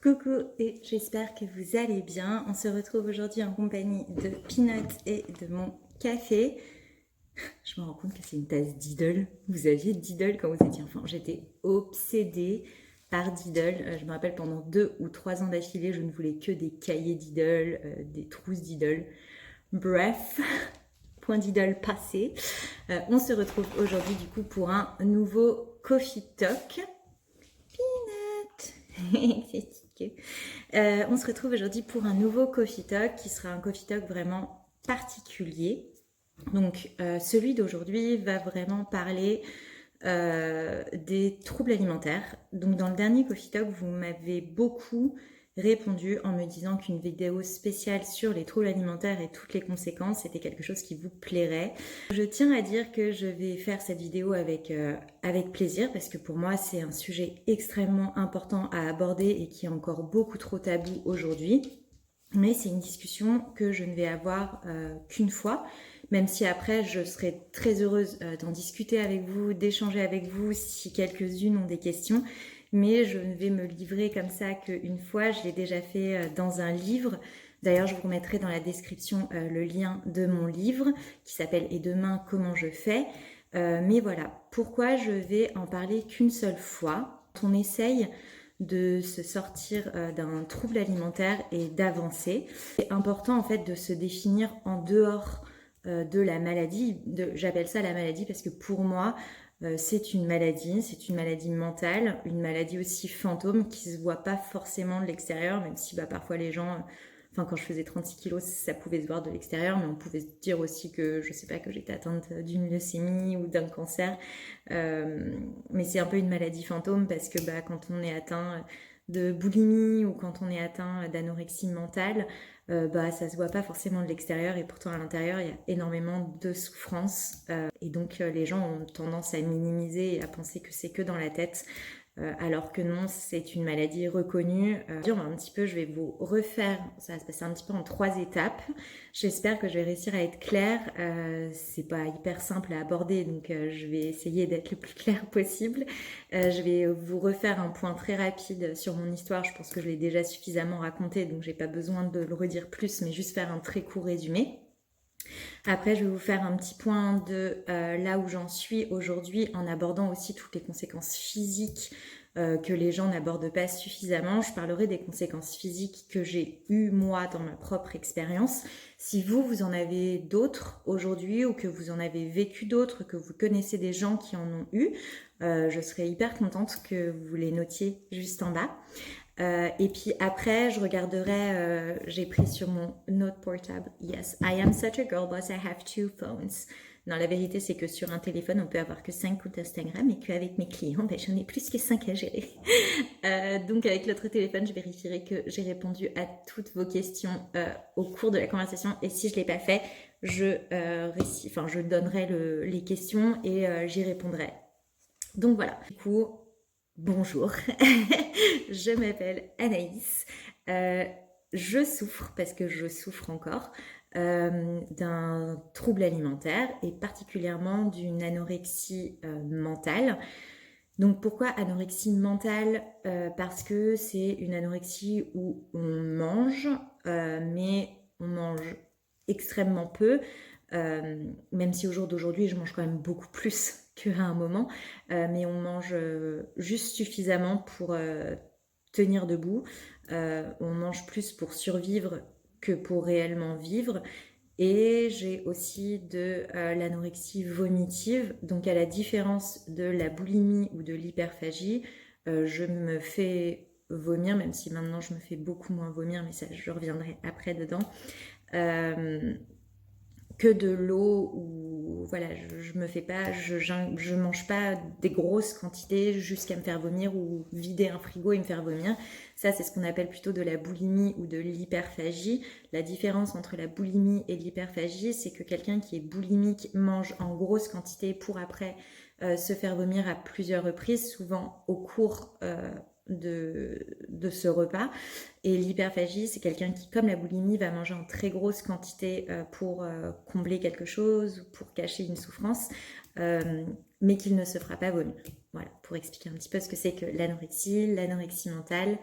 Coucou et j'espère que vous allez bien. On se retrouve aujourd'hui en compagnie de Peanut et de mon café. Je me rends compte que c'est une tasse Diddle. Vous aviez Diddle quand vous étiez enfant. J'étais obsédée par Diddle. Je me rappelle pendant 2 ou 3 ans d'affilée, je ne voulais que des cahiers Diddle, des trousses Diddle. Bref, point Diddle passé. On se retrouve aujourd'hui du coup pour un nouveau Coffee Talk. Peanut on se retrouve aujourd'hui pour un nouveau Coffee Talk qui sera un Coffee Talk vraiment particulier. Donc celui d'aujourd'hui va vraiment parler des troubles alimentaires. Donc dans le dernier Coffee Talk, vous m'avez beaucoup répondu en me disant qu'une vidéo spéciale sur les troubles alimentaires et toutes les conséquences, c'était quelque chose qui vous plairait. Je tiens à dire que je vais faire cette vidéo avec plaisir parce que pour moi, c'est un sujet extrêmement important à aborder et qui est encore beaucoup trop tabou aujourd'hui. Mais c'est une discussion que je ne vais avoir qu'une fois, même si après je serai très heureuse d'en discuter avec vous, d'échanger avec vous si quelques-unes ont des questions. Mais je ne vais me livrer comme ça qu'une fois, je l'ai déjà fait dans un livre. D'ailleurs, je vous remettrai dans la description le lien de mon livre qui s'appelle « Et demain, comment je fais ?» Mais voilà, pourquoi je vais en parler qu'une seule fois. On essaye de se sortir d'un trouble alimentaire et d'avancer. C'est important en fait de se définir en dehors de la maladie. J'appelle ça la maladie parce que pour moi, c'est une maladie mentale, une maladie aussi fantôme qui se voit pas forcément de l'extérieur, même si parfois les gens... Enfin, quand je faisais 36 kilos, ça pouvait se voir de l'extérieur, mais on pouvait se dire aussi que, je sais pas, que j'étais atteinte d'une leucémie ou d'un cancer. Mais c'est un peu une maladie fantôme parce que quand on est atteint de boulimie ou quand on est atteint d'anorexie mentale, ça se voit pas forcément de l'extérieur et pourtant à l'intérieur, il y a énormément de souffrance. Et donc, les gens ont tendance à minimiser et à penser que c'est que dans la tête. Alors que non, c'est une maladie reconnue. Je vais vous refaire, ça va se passer un petit peu en 3 étapes. J'espère que je vais réussir à être claire. C'est pas hyper simple à aborder, donc je vais essayer d'être le plus clair possible. Je vais vous refaire un point très rapide sur mon histoire. Je pense que je l'ai déjà suffisamment raconté, donc j'ai pas besoin de le redire plus, mais juste faire un très court résumé. Après, je vais vous faire un petit point de là où j'en suis aujourd'hui en abordant aussi toutes les conséquences physiques que les gens n'abordent pas suffisamment. Je parlerai des conséquences physiques que j'ai eues moi dans ma propre expérience. Si vous en avez d'autres aujourd'hui ou que vous en avez vécu d'autres, que vous connaissez des gens qui en ont eu, je serais hyper contente que vous les notiez juste en bas. Et puis après, je regarderai, j'ai pris sur mon note portable. Yes, I am such a girl boss, I have 2 phones. Non, la vérité, c'est que sur un téléphone, on peut avoir que 5 comptes Instagram et qu'avec mes clients, j'en ai plus que 5 à gérer. Donc avec l'autre téléphone, je vérifierai que j'ai répondu à toutes vos questions au cours de la conversation. Et si je ne l'ai pas fait, je donnerai les questions et j'y répondrai. Donc voilà, du coup... Bonjour, je m'appelle Anaïs. Je souffre, parce que je souffre encore, d'un trouble alimentaire et particulièrement d'une anorexie mentale. Donc pourquoi anorexie mentale? Parce que c'est une anorexie où on mange, mais on mange extrêmement peu. Même si au jour d'aujourd'hui je mange quand même beaucoup plus qu'à un moment, mais on mange juste suffisamment pour tenir debout. On mange plus pour survivre que pour réellement vivre. Et j'ai aussi de l'anorexie vomitive. Donc à la différence de la boulimie ou de l'hyperphagie, je me fais vomir, même si maintenant je me fais beaucoup moins vomir, mais ça je reviendrai après dedans. Que de l'eau ou voilà, je mange pas des grosses quantités jusqu'à me faire vomir ou vider un frigo et me faire vomir. Ça, c'est ce qu'on appelle plutôt de la boulimie ou de l'hyperphagie. La différence entre la boulimie et l'hyperphagie, c'est que quelqu'un qui est boulimique mange en grosse quantité pour après se faire vomir à plusieurs reprises, souvent au cours de ce repas. Et l'hyperphagie, c'est quelqu'un qui, comme la boulimie, va manger en très grosse quantité pour combler quelque chose ou pour cacher une souffrance, mais qu'il ne se fera pas vomir. Voilà, pour expliquer un petit peu ce que c'est que l'anorexie mentale.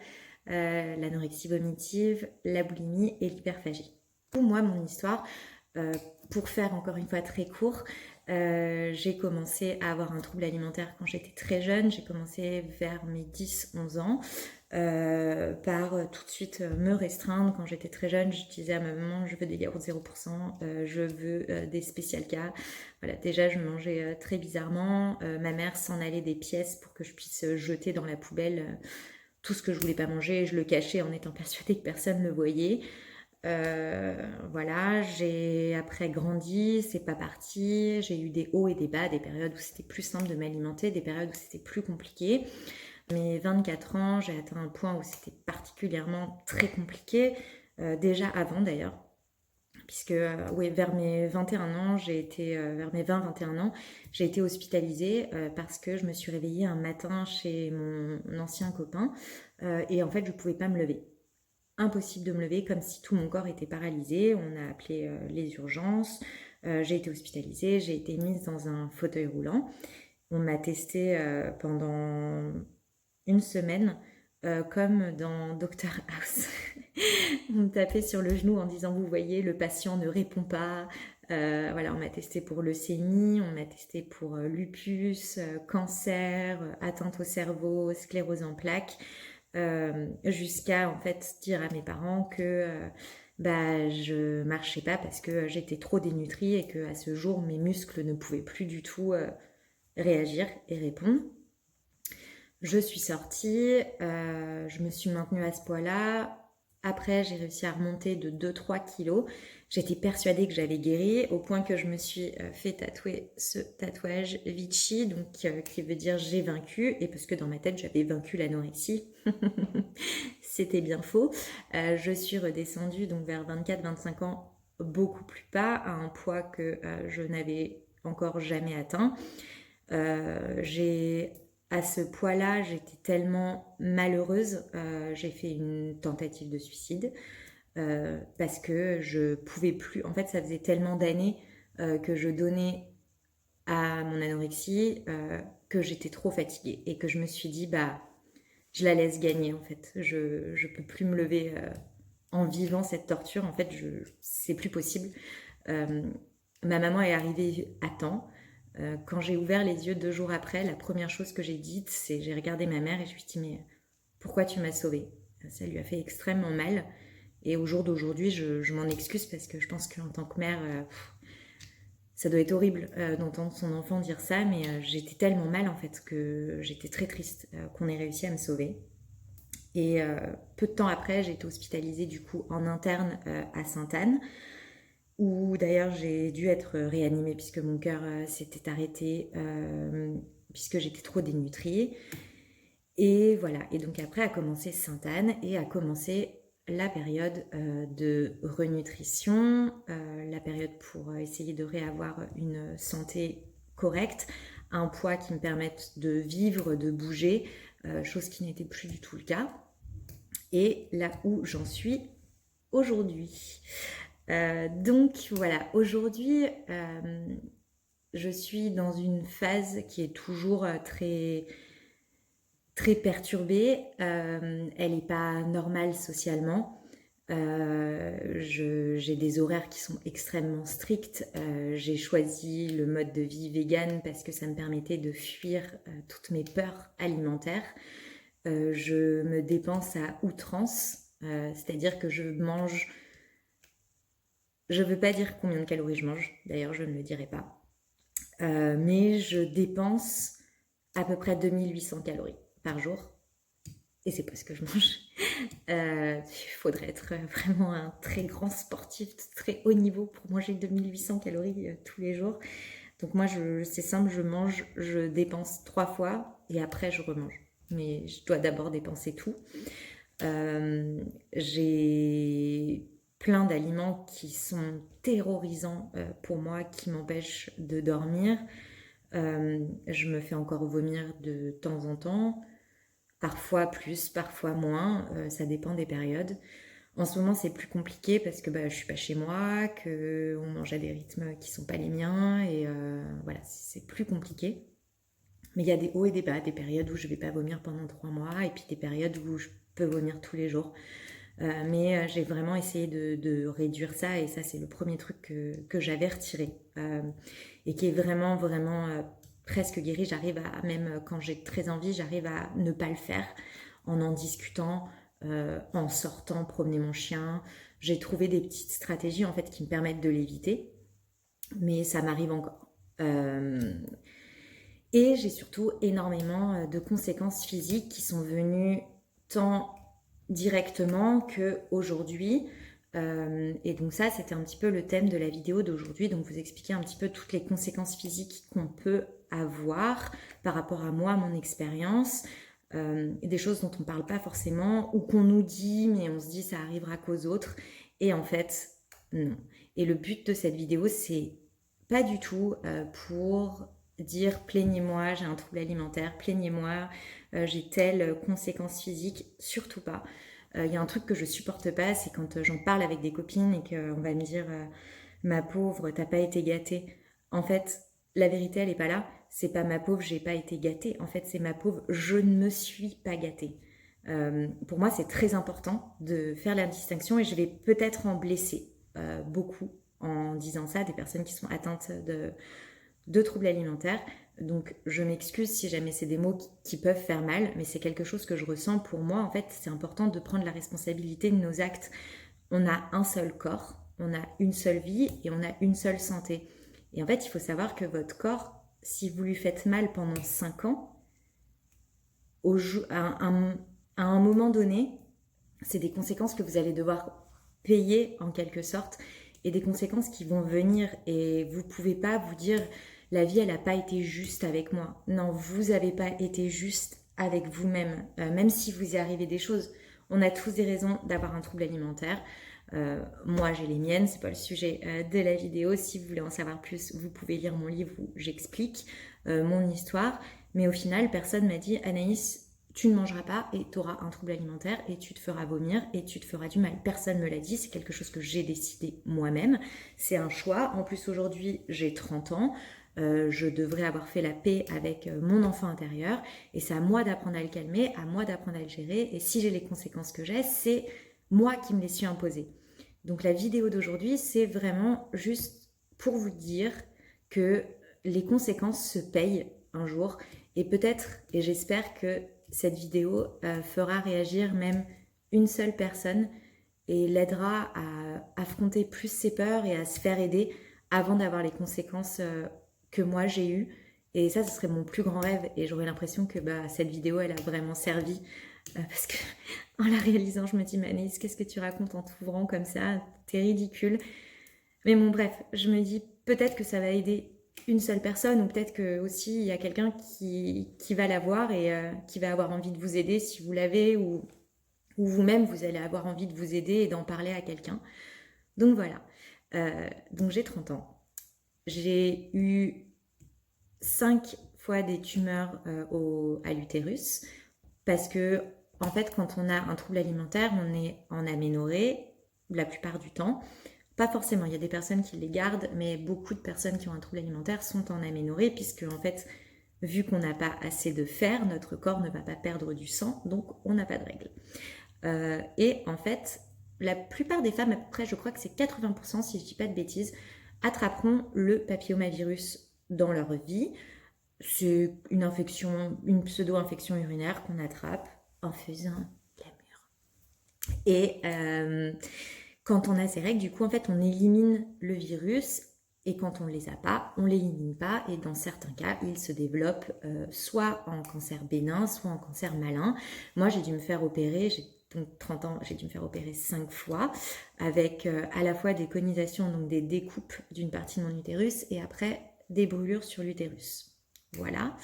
l'anorexie vomitive, la boulimie et l'hyperphagie. Pour moi, mon histoire, pour faire encore une fois très court, j'ai commencé à avoir un trouble alimentaire quand j'étais très jeune. J'ai commencé vers mes 10-11 ans par tout de suite me restreindre. Quand j'étais très jeune, je disais à ma maman, je veux des yaourts 0%, je veux des spécial cas. Voilà, déjà je mangeais très bizarrement. Ma mère s'en allait des pièces pour que je puisse jeter dans la poubelle tout ce que je voulais pas manger. Je le cachais en étant persuadée que personne ne le voyait. Voilà, j'ai après grandi, c'est pas parti, j'ai eu des hauts et des bas, des périodes où c'était plus simple de m'alimenter, des périodes où c'était plus compliqué. Mes 24 ans, j'ai atteint un point où c'était particulièrement très compliqué, déjà avant d'ailleurs, puisque oui, vers mes 21 ans, vers mes 20-21 ans, j'ai été hospitalisée parce que je me suis réveillée un matin chez mon ancien copain et en fait je pouvais pas me lever. Impossible de me lever, comme si tout mon corps était paralysé. On a appelé les urgences, j'ai été hospitalisée, j'ai été mise dans un fauteuil roulant. On m'a testée pendant une semaine, comme dans Dr House. On me tapait sur le genou en disant, vous voyez, le patient ne répond pas. Voilà, on m'a testé pour leucémie, on m'a testé pour lupus, cancer, atteinte au cerveau, sclérose en plaques. Jusqu'à en fait dire à mes parents que je marchais pas parce que j'étais trop dénutrie et que à ce jour mes muscles ne pouvaient plus du tout réagir et répondre. Je suis sortie, je me suis maintenue à ce poids-là. Après, j'ai réussi à remonter de 2-3 kilos. J'étais persuadée que j'avais guéri, au point que je me suis fait tatouer ce tatouage Vichy, donc qui veut dire j'ai vaincu, et parce que dans ma tête, j'avais vaincu l'anorexie. C'était bien faux. Je suis redescendue donc vers 24-25 ans, beaucoup plus bas, à un poids que je n'avais encore jamais atteint. À ce poids-là, j'étais tellement malheureuse, j'ai fait une tentative de suicide parce que je pouvais plus. En fait, ça faisait tellement d'années que je donnais à mon anorexie que j'étais trop fatiguée et que je me suis dit, je la laisse gagner en fait. Je peux plus me lever en vivant cette torture. En fait, c'est plus possible. Ma maman est arrivée à temps. Quand j'ai ouvert les yeux 2 jours après, la première chose que j'ai dite, c'est j'ai regardé ma mère et je lui ai dit mais pourquoi tu m'as sauvée? Ça lui a fait extrêmement mal. Et au jour d'aujourd'hui, je m'en excuse parce que je pense qu'en tant que mère, ça doit être horrible d'entendre son enfant dire ça, mais j'étais tellement mal en fait que j'étais très triste qu'on ait réussi à me sauver. Et peu de temps après, j'ai été hospitalisée du coup en interne à Sainte-Anne, où d'ailleurs j'ai dû être réanimée puisque mon cœur s'était arrêté puisque j'étais trop dénutrie. Et voilà, et donc après a commencé Sainte-Anne et a commencé la période de renutrition, la période pour essayer de réavoir une santé correcte, un poids qui me permette de vivre, de bouger, chose qui n'était plus du tout le cas. Et là où j'en suis aujourd'hui. Donc voilà, aujourd'hui, je suis dans une phase qui est toujours très, très perturbée. Elle n'est pas normale socialement. J'ai des horaires qui sont extrêmement stricts. J'ai choisi le mode de vie vegan parce que ça me permettait de fuir toutes mes peurs alimentaires. Je me dépense à outrance, c'est-à-dire que je mange. Je ne veux pas dire combien de calories je mange, d'ailleurs je ne le dirai pas. Mais je dépense à peu près 2800 calories par jour. Et c'est pas ce que je mange. Il faudrait être vraiment un très grand sportif de très haut niveau pour manger 2800 calories tous les jours. Donc moi, c'est simple, je dépense 3 fois et après je remange. Mais je dois d'abord dépenser tout. J'ai plein d'aliments qui sont terrorisants pour moi, qui m'empêchent de dormir. Je me fais encore vomir de temps en temps, parfois plus, parfois moins, ça dépend des périodes. En ce moment, c'est plus compliqué parce que je suis pas chez moi, qu'on mange à des rythmes qui sont pas les miens, et voilà, c'est plus compliqué. Mais il y a des hauts et des bas, des périodes où je vais pas vomir pendant 3 mois, et puis des périodes où peux vomir tous les jours. Mais j'ai vraiment essayé de réduire ça, et ça c'est le premier truc que j'avais retiré, et qui est vraiment presque guéri. J'arrive à, même quand j'ai très envie, j'arrive à ne pas le faire en discutant, en sortant promener mon chien. J'ai trouvé des petites stratégies en fait qui me permettent de l'éviter, mais ça m'arrive encore. Et j'ai surtout énormément de conséquences physiques qui sont venues tant directement qu'aujourd'hui. Et donc ça, c'était un petit peu le thème de la vidéo d'aujourd'hui. Donc vous expliquer un petit peu toutes les conséquences physiques qu'on peut avoir par rapport à moi, mon expérience. Des choses dont on ne parle pas forcément, ou qu'on nous dit, mais on se dit ça arrivera qu'aux autres. Et en fait, non. Et le but de cette vidéo, c'est pas du tout pour dire plaignez-moi, j'ai un trouble alimentaire, plaignez-moi, j'ai telle conséquence physique, surtout pas. Il y a un truc que je supporte pas, c'est quand j'en parle avec des copines et qu'on va me dire ma pauvre, t'as pas été gâtée. En fait, la vérité, elle est pas là. C'est pas ma pauvre, j'ai pas été gâtée. En fait, c'est ma pauvre, je ne me suis pas gâtée. Pour moi, c'est très important de faire la distinction, et je vais peut-être en blesser beaucoup en disant ça, des personnes qui sont atteintes de troubles alimentaires. Donc je m'excuse si jamais c'est des mots qui peuvent faire mal, mais c'est quelque chose que je ressens. Pour moi, en fait, c'est important de prendre la responsabilité de nos actes. On a un seul corps, on a une seule vie et on a une seule santé. Et en fait, il faut savoir que votre corps, si vous lui faites mal pendant 5 ans, à un moment donné, c'est des conséquences que vous allez devoir payer en quelque sorte, et des conséquences qui vont venir, et vous pouvez pas vous dire la vie elle n'a pas été juste avec moi. Non, vous n'avez pas été juste avec vous-même, même si vous y arrivez des choses. On a tous des raisons d'avoir un trouble alimentaire. Moi j'ai les miennes, c'est pas le sujet de la vidéo. Si vous voulez en savoir plus, vous pouvez lire mon livre où j'explique mon histoire. Mais au final, personne m'a dit Anaïs, tu ne mangeras pas et tu auras un trouble alimentaire et tu te feras vomir et tu te feras du mal. Personne ne me l'a dit, c'est quelque chose que j'ai décidé moi-même. C'est un choix. En plus, aujourd'hui, j'ai 30 ans. Je devrais avoir fait la paix avec mon enfant intérieur, et c'est à moi d'apprendre à le calmer, à moi d'apprendre à le gérer, et si j'ai les conséquences que j'ai, c'est moi qui me les suis imposées. Donc la vidéo d'aujourd'hui, c'est vraiment juste pour vous dire que les conséquences se payent un jour, et peut-être, et j'espère que cette vidéo fera réagir même une seule personne et l'aidera à affronter plus ses peurs et à se faire aider avant d'avoir les conséquences que moi j'ai eues. Et ça, ce serait mon plus grand rêve, et j'aurais l'impression que cette vidéo, elle a vraiment servi, parce que en la réalisant, je me dis, Anaïs, qu'est-ce que tu racontes en t'ouvrant comme ça, t'es ridicule. Mais bon, bref, je me dis peut-être que ça va aider une seule personne, ou peut-être que aussi il y a quelqu'un qui va la voir et qui va avoir envie de vous aider si vous l'avez, ou vous-même vous allez avoir envie de vous aider et d'en parler à quelqu'un. Donc voilà, donc j'ai 30 ans, j'ai eu 5 fois des tumeurs à l'utérus, parce que en fait quand on a un trouble alimentaire, on est en aménorrhée la plupart du temps. Pas forcément, il y a des personnes qui les gardent, mais beaucoup de personnes qui ont un trouble alimentaire sont en aménorrhée, puisque en fait, vu qu'on n'a pas assez de fer, notre corps ne va pas perdre du sang, donc on n'a pas de règles. Et en fait, la plupart des femmes, à peu près, je crois que c'est 80%, si je ne dis pas de bêtises, attraperont le papillomavirus dans leur vie. C'est une infection, une pseudo-infection urinaire qu'on attrape en faisant la mûre. Et quand on a ces règles, du coup, en fait, on élimine le virus, et quand on ne les a pas, on ne l'élimine pas, et dans certains cas, il se développe soit en cancer bénin, soit en cancer malin. Moi, j'ai dû me faire opérer, j'ai donc 30 ans, j'ai dû me faire opérer 5 fois, avec à la fois des conisations, donc des découpes d'une partie de mon utérus, et après des brûlures sur l'utérus. Voilà.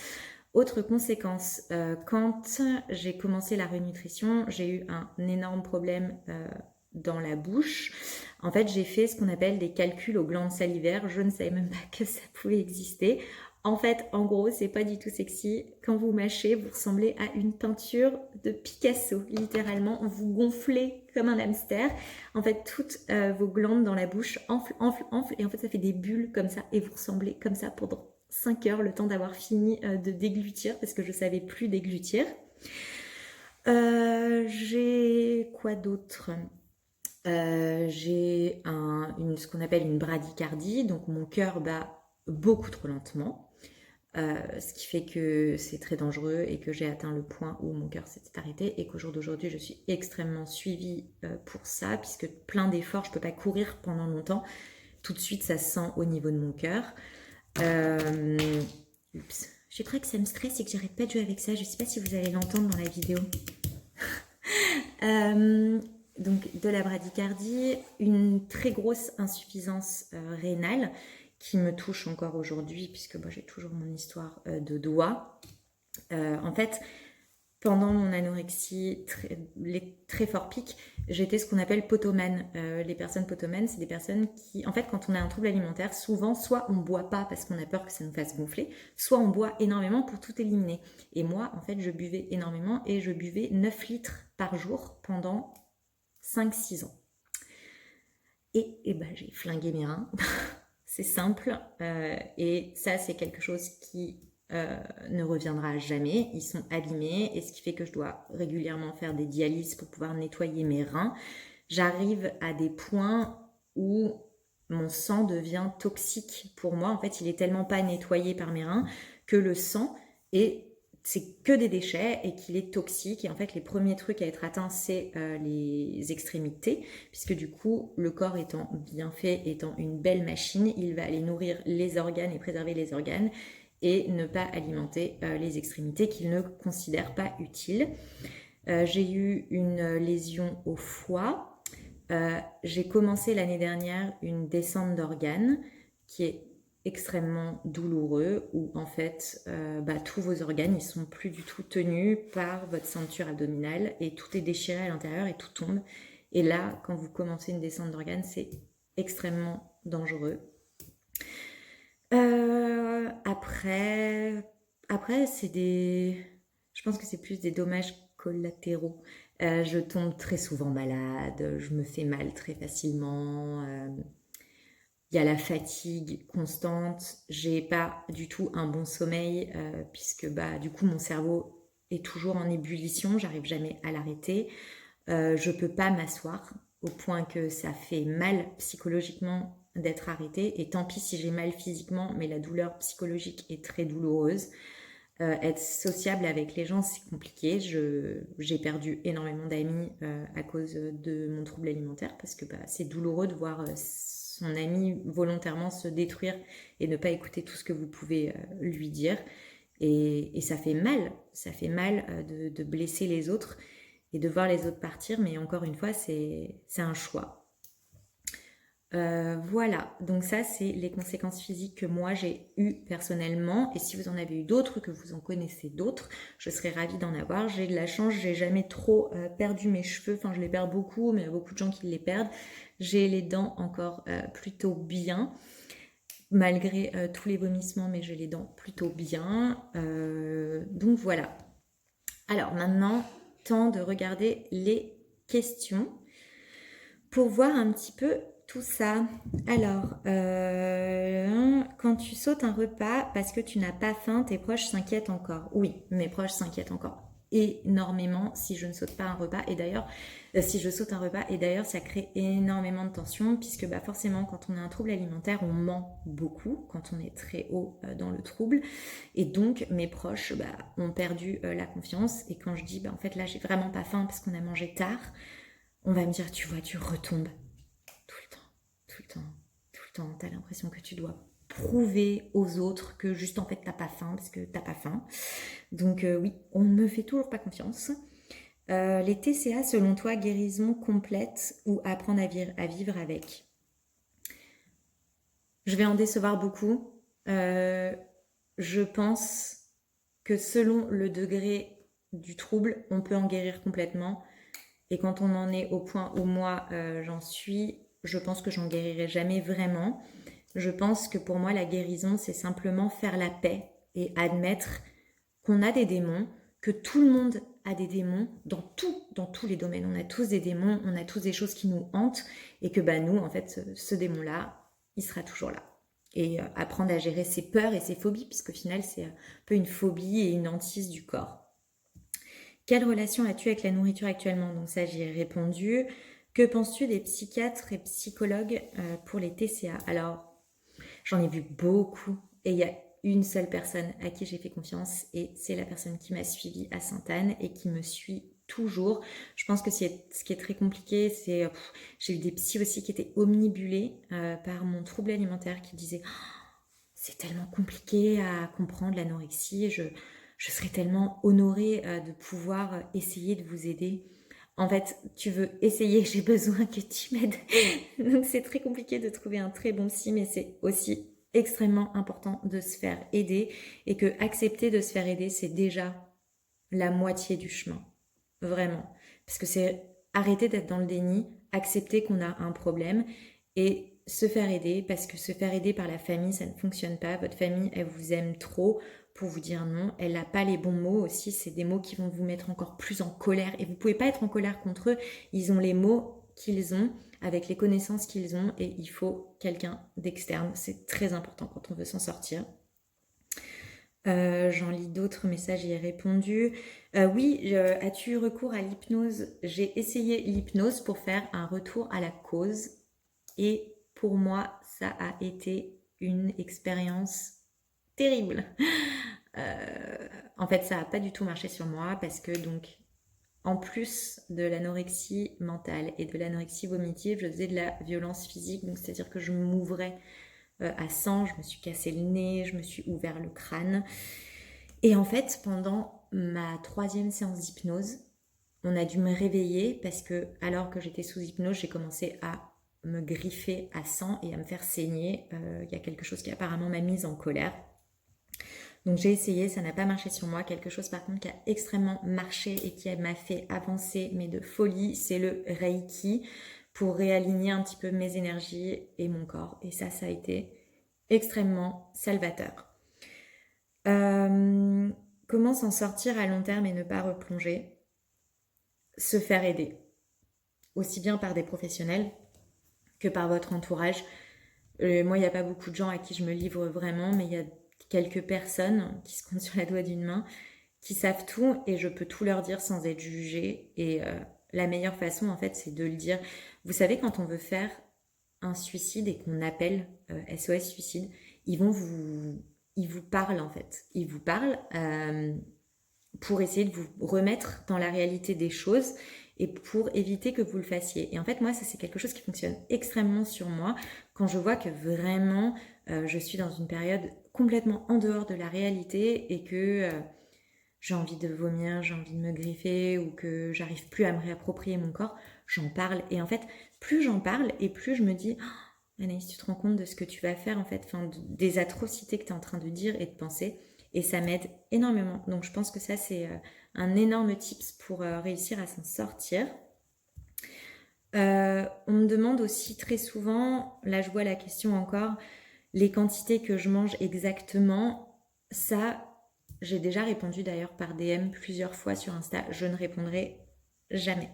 Autre conséquence, quand j'ai commencé la renutrition, j'ai eu un énorme problème dans la bouche. En fait, j'ai fait ce qu'on appelle des calculs aux glandes salivaires. Je ne savais même pas que ça pouvait exister. En fait, en gros, c'est pas du tout sexy. Quand vous mâchez, vous ressemblez à une peinture de Picasso. Littéralement, vous gonflez comme un hamster. En fait, toutes vos glandes dans la bouche enflent, et en fait, ça fait des bulles comme ça, et vous ressemblez comme ça pendant 5 heures, le temps d'avoir fini de déglutir, parce que je savais plus déglutir. J'ai quoi d'autre? J'ai ce qu'on appelle une bradycardie, donc mon cœur bat beaucoup trop lentement. Ce qui fait que c'est très dangereux et que j'ai atteint le point où mon cœur s'était arrêté et qu'au jour d'aujourd'hui je suis extrêmement suivie pour ça, puisque plein d'efforts, je peux pas courir pendant longtemps, tout de suite ça se sent au niveau de mon cœur. Oups. Je crois que ça me stresse et que j'arrête pas de jouer avec ça, je sais pas si vous allez l'entendre dans la vidéo. Donc de la bradycardie, une très grosse insuffisance rénale qui me touche encore aujourd'hui, puisque moi j'ai toujours mon histoire de doigts. En fait, pendant mon anorexie, les très forts pics, j'étais ce qu'on appelle potomane. Les personnes potomanes, c'est des personnes qui, en fait, quand on a un trouble alimentaire, souvent, soit on ne boit pas parce qu'on a peur que ça nous fasse gonfler, soit on boit énormément pour tout éliminer. Et moi, en fait, je buvais énormément et je buvais 9 litres par jour pendant 5-6 ans. Et ben, j'ai flingué mes reins. C'est simple. Et ça, c'est quelque chose qui ne reviendra jamais. Ils sont abîmés. Et ce qui fait que je dois régulièrement faire des dialyses pour pouvoir nettoyer mes reins. J'arrive à des points où mon sang devient toxique pour moi. En fait, il est tellement pas nettoyé par mes reins que le sang c'est que des déchets et qu'il est toxique. Et en fait, les premiers trucs à être atteints, c'est les extrémités, puisque du coup, le corps étant bien fait, étant une belle machine, il va aller nourrir les organes et préserver les organes et ne pas alimenter les extrémités qu'il ne considère pas utiles. J'ai eu une lésion au foie. J'ai commencé l'année dernière une descente d'organes qui est extrêmement douloureux, où en fait tous vos organes ils sont plus du tout tenus par votre ceinture abdominale et tout est déchiré à l'intérieur et tout tombe. Et là, quand vous commencez une descente d'organes, c'est extrêmement dangereux. Après je pense que c'est plus des dommages collatéraux. Je tombe très souvent malade, je me fais mal très facilement. Il y a la fatigue constante, j'ai pas du tout un bon sommeil puisque du coup mon cerveau est toujours en ébullition, j'arrive jamais à l'arrêter. Je peux pas m'asseoir au point que ça fait mal psychologiquement d'être arrêtée, et tant pis si j'ai mal physiquement, mais la douleur psychologique est très douloureuse. Être sociable avec les gens, c'est compliqué. J'ai perdu énormément d'amis à cause de mon trouble alimentaire parce que c'est douloureux de voir son ami volontairement se détruire et ne pas écouter tout ce que vous pouvez lui dire. Et ça fait mal de blesser les autres et de voir les autres partir, mais encore une fois, c'est un choix. Voilà, donc ça c'est les conséquences physiques que moi j'ai eues personnellement, et si vous en avez eu d'autres, que vous en connaissez d'autres, je serais ravie d'en avoir. J'ai de la chance, j'ai jamais trop perdu mes cheveux, enfin je les perds beaucoup, mais il y a beaucoup de gens qui les perdent. J'ai les dents encore plutôt bien, malgré tous les vomissements, mais j'ai les dents plutôt bien. Donc voilà. Alors maintenant, temps de regarder les questions pour voir un petit peu tout ça. Alors, quand tu sautes un repas parce que tu n'as pas faim, tes proches s'inquiètent encore. Oui, mes proches s'inquiètent encore énormément si je ne saute pas un repas. Et d'ailleurs, si je saute un repas, et d'ailleurs, ça crée énormément de tension puisque forcément, quand on a un trouble alimentaire, on ment beaucoup quand on est très haut dans le trouble. Et donc, mes proches ont perdu la confiance. Et quand je dis, en fait, là, j'ai vraiment pas faim parce qu'on a mangé tard, on va me dire, tu vois, tu retombes. Tout le temps, t'as l'impression que tu dois prouver aux autres que juste en fait t'as pas faim parce que t'as pas faim. Donc oui, on ne me fait toujours pas confiance. Les TCA, selon toi, guérison complète ou apprendre à vivre avec? Je vais en décevoir beaucoup. Je pense que selon le degré du trouble, on peut en guérir complètement. Et quand on en est au point où moi j'en suis, je pense que j'en guérirai jamais vraiment. Je pense que pour moi, la guérison, c'est simplement faire la paix et admettre qu'on a des démons, que tout le monde a des démons dans tous les domaines. On a tous des démons, on a tous des choses qui nous hantent et que nous, en fait, ce démon-là, il sera toujours là. Et apprendre à gérer ses peurs et ses phobies, puisqu'au final, c'est un peu une phobie et une hantise du corps. Quelle relation as-tu avec la nourriture actuellement? Donc ça, j'y ai répondu. Que penses-tu des psychiatres et psychologues pour les TCA? Alors, j'en ai vu beaucoup et il y a une seule personne à qui j'ai fait confiance et c'est la personne qui m'a suivie à Sainte-Anne et qui me suit toujours. Je pense que ce qui est très compliqué, c'est... j'ai eu des psys aussi qui étaient omnibulés par mon trouble alimentaire qui disaient c'est tellement compliqué à comprendre l'anorexie, je serais tellement honorée de pouvoir essayer de vous aider. En fait, tu veux essayer, j'ai besoin que tu m'aides. Donc c'est très compliqué de trouver un très bon psy, mais c'est aussi extrêmement important de se faire aider et que accepter de se faire aider, c'est déjà la moitié du chemin. Vraiment. Parce que c'est arrêter d'être dans le déni, accepter qu'on a un problème et se faire aider, parce que se faire aider par la famille, ça ne fonctionne pas. Votre famille, elle vous aime trop pour vous dire non. Elle n'a pas les bons mots aussi. C'est des mots qui vont vous mettre encore plus en colère. Et vous ne pouvez pas être en colère contre eux. Ils ont les mots qu'ils ont, avec les connaissances qu'ils ont. Et il faut quelqu'un d'externe. C'est très important quand on veut s'en sortir. J'en lis d'autres messages, j'y ai répondu. Oui, as-tu eu recours à l'hypnose? J'ai essayé l'hypnose pour faire un retour à la cause. Et pour moi, ça a été une expérience terrible. En fait, ça n'a pas du tout marché sur moi parce que donc, en plus de l'anorexie mentale et de l'anorexie vomitive, je faisais de la violence physique. Donc, c'est-à-dire que je m'ouvrais à 100, je me suis cassé le nez, je me suis ouvert le crâne. Et en fait, pendant ma 3e séance d'hypnose, on a dû me réveiller parce que, alors que j'étais sous hypnose, j'ai commencé à me griffer à 100 et à me faire saigner. Il y a quelque chose qui apparemment m'a mise en colère. Donc j'ai essayé, ça n'a pas marché sur moi. Quelque chose par contre qui a extrêmement marché et qui m'a fait avancer, mais de folie, c'est le Reiki pour réaligner un petit peu mes énergies et mon corps. Et ça a été extrêmement salvateur. Comment s'en sortir à long terme et ne pas replonger? Se faire aider, aussi bien par des professionnels que par votre entourage. Moi, il n'y a pas beaucoup de gens à qui je me livre vraiment, mais il y a quelques personnes qui se comptent sur la doigt d'une main, qui savent tout et je peux tout leur dire sans être jugée. Et la meilleure façon, en fait, c'est de le dire. Vous savez, quand on veut faire un suicide et qu'on appelle SOS Suicide, ils vous parlent en fait. Ils vous parlent pour essayer de vous remettre dans la réalité des choses et pour éviter que vous le fassiez. Et en fait, moi, ça c'est quelque chose qui fonctionne extrêmement sur moi quand je vois que vraiment je suis dans une période complètement en dehors de la réalité et que j'ai envie de vomir, j'ai envie de me griffer ou que j'arrive plus à me réapproprier mon corps, j'en parle. Et en fait, plus j'en parle et plus je me dis Anaïs, tu te rends compte de ce que tu vas faire en fait, des atrocités que tu es en train de dire et de penser. Et ça m'aide énormément. Donc je pense que ça, c'est un énorme tips pour réussir à s'en sortir. On me demande aussi très souvent, là je vois la question encore, les quantités que je mange exactement. Ça, j'ai déjà répondu d'ailleurs par DM plusieurs fois sur Insta. Je ne répondrai jamais.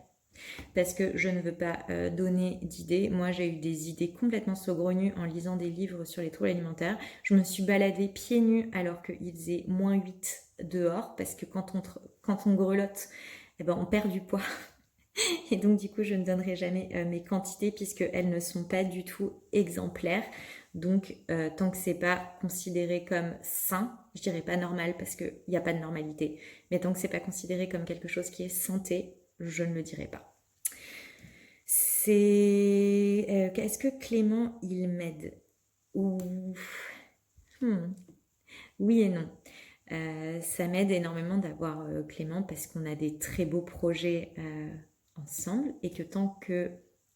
Parce que je ne veux pas donner d'idées. Moi, j'ai eu des idées complètement saugrenues en lisant des livres sur les troubles alimentaires. Je me suis baladée pieds nus alors qu'il faisait -8 dehors, parce que quand on grelotte, eh ben, on perd du poids. Et donc, du coup, je ne donnerai jamais mes quantités puisqu'elles ne sont pas du tout exemplaires. Donc, tant que c'est pas considéré comme sain, je dirais pas normal parce qu'il n'y a pas de normalité, mais tant que c'est pas considéré comme quelque chose qui est santé, je ne le dirai pas. Est-ce que Clément, il m'aide? Ou... Oui et non. Ça m'aide énormément d'avoir Clément parce qu'on a des très beaux projets ensemble et que tant que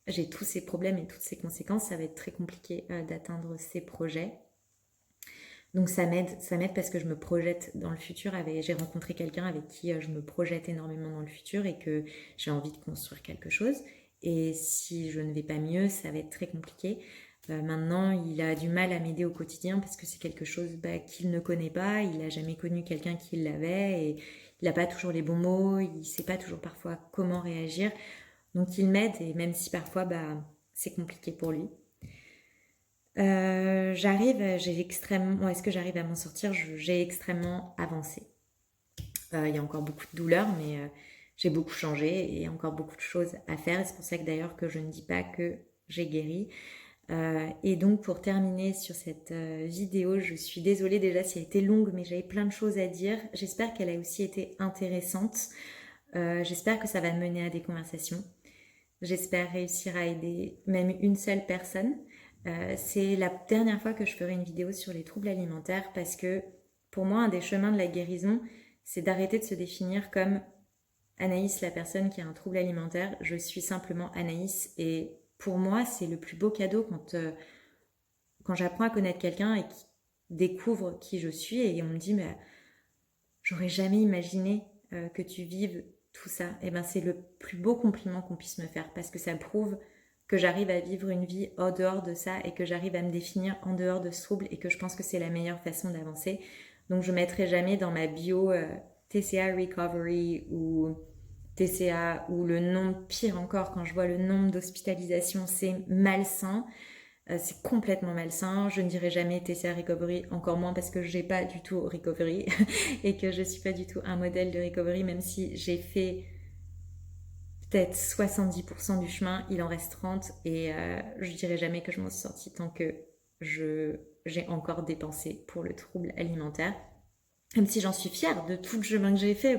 j'ai tous ces problèmes et toutes ces conséquences, ça va être très compliqué d'atteindre ces projets. Donc ça m'aide parce que je me projette dans le futur. J'ai rencontré quelqu'un avec qui je me projette énormément dans le futur et que j'ai envie de construire quelque chose. Et si je ne vais pas mieux, ça va être très compliqué. Maintenant, il a du mal à m'aider au quotidien parce que c'est quelque chose qu'il ne connaît pas. Il n'a jamais connu quelqu'un qui l'avait et il n'a pas toujours les bons mots. Il ne sait pas toujours parfois comment réagir. Donc il m'aide et même si parfois c'est compliqué pour lui. Est-ce que j'arrive à m'en sortir? J'ai extrêmement avancé. Il y a encore beaucoup de douleurs, mais j'ai beaucoup changé et encore beaucoup de choses à faire. Et c'est pour ça que d'ailleurs que je ne dis pas que j'ai guéri. Et donc pour terminer sur cette vidéo, je suis désolée déjà si elle a été longue, mais j'avais plein de choses à dire. J'espère qu'elle a aussi été intéressante. J'espère que ça va mener à des conversations. J'espère réussir à aider même une seule personne. C'est la dernière fois que je ferai une vidéo sur les troubles alimentaires parce que pour moi, un des chemins de la guérison, c'est d'arrêter de se définir comme Anaïs, la personne qui a un trouble alimentaire. Je suis simplement Anaïs et pour moi, c'est le plus beau cadeau quand j'apprends à connaître quelqu'un et qui découvre qui je suis et on me dit mais j'aurais jamais imaginé que tu vives tout ça. Et ben c'est le plus beau compliment qu'on puisse me faire parce que ça prouve que j'arrive à vivre une vie en dehors de ça et que j'arrive à me définir en dehors de ce trouble et que je pense que c'est la meilleure façon d'avancer. Donc je mettrai jamais dans ma bio TCA Recovery ou TCA ou le nombre, pire encore quand je vois le nombre d'hospitalisations, c'est malsain. C'est complètement malsain. Je ne dirai jamais TCA Recovery, encore moins parce que j'ai pas du tout Recovery et que je suis pas du tout un modèle de Recovery, même si j'ai fait peut-être 70% du chemin, il en reste 30 et je dirai jamais que je m'en suis sortie tant que j'ai encore dépensé pour le trouble alimentaire. Même si j'en suis fière de tout le chemin que j'ai fait,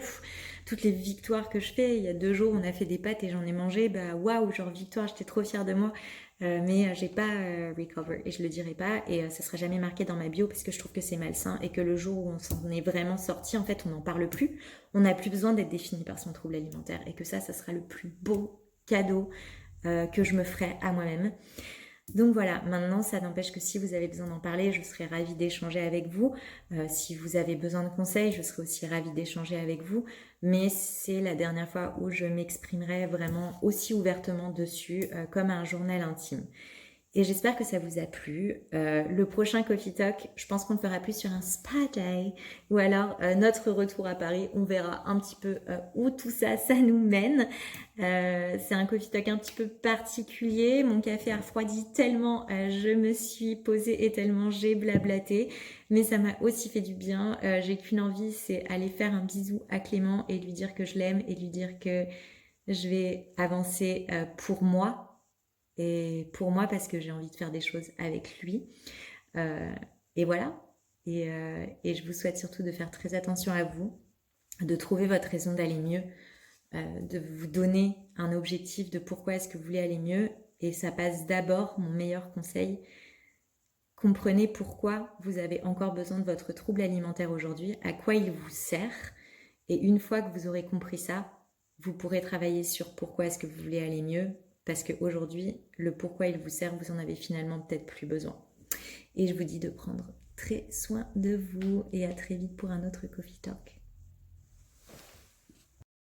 toutes les victoires que je fais. Il y a 2 jours, on a fait des pâtes et j'en ai mangé. Bah waouh, genre victoire, j'étais trop fière de moi. Mais j'ai pas recover et je le dirai pas et ça sera jamais marqué dans ma bio parce que je trouve que c'est malsain et que le jour où on s'en est vraiment sorti, en fait, on n'en parle plus. On n'a plus besoin d'être défini par son trouble alimentaire et que ça sera le plus beau cadeau que je me ferai à moi-même. Donc voilà, maintenant ça n'empêche que si vous avez besoin d'en parler, je serai ravie d'échanger avec vous. Si vous avez besoin de conseils, je serai aussi ravie d'échanger avec vous. Mais c'est la dernière fois où je m'exprimerai vraiment aussi ouvertement dessus, comme un journal intime. Et j'espère que ça vous a plu. Le prochain Coffee Talk, je pense qu'on le fera plus sur un spa day ou alors notre retour à Paris. On verra un petit peu où tout ça nous mène. C'est un Coffee Talk un petit peu particulier. Mon café a refroidi tellement je me suis posée et tellement j'ai blablaté. Mais ça m'a aussi fait du bien. J'ai qu'une envie, c'est aller faire un bisou à Clément et lui dire que je l'aime et lui dire que je vais avancer pour moi. Et pour moi, parce que j'ai envie de faire des choses avec lui. Et voilà. Et je vous souhaite surtout de faire très attention à vous, de trouver votre raison d'aller mieux, de vous donner un objectif de pourquoi est-ce que vous voulez aller mieux. Et ça passe d'abord, mon meilleur conseil, comprenez pourquoi vous avez encore besoin de votre trouble alimentaire aujourd'hui, à quoi il vous sert. Et une fois que vous aurez compris ça, vous pourrez travailler sur pourquoi est-ce que vous voulez aller mieux. Parce qu'aujourd'hui, le pourquoi il vous sert, vous en avez finalement peut-être plus besoin. Et je vous dis de prendre très soin de vous et à très vite pour un autre Coffee Talk.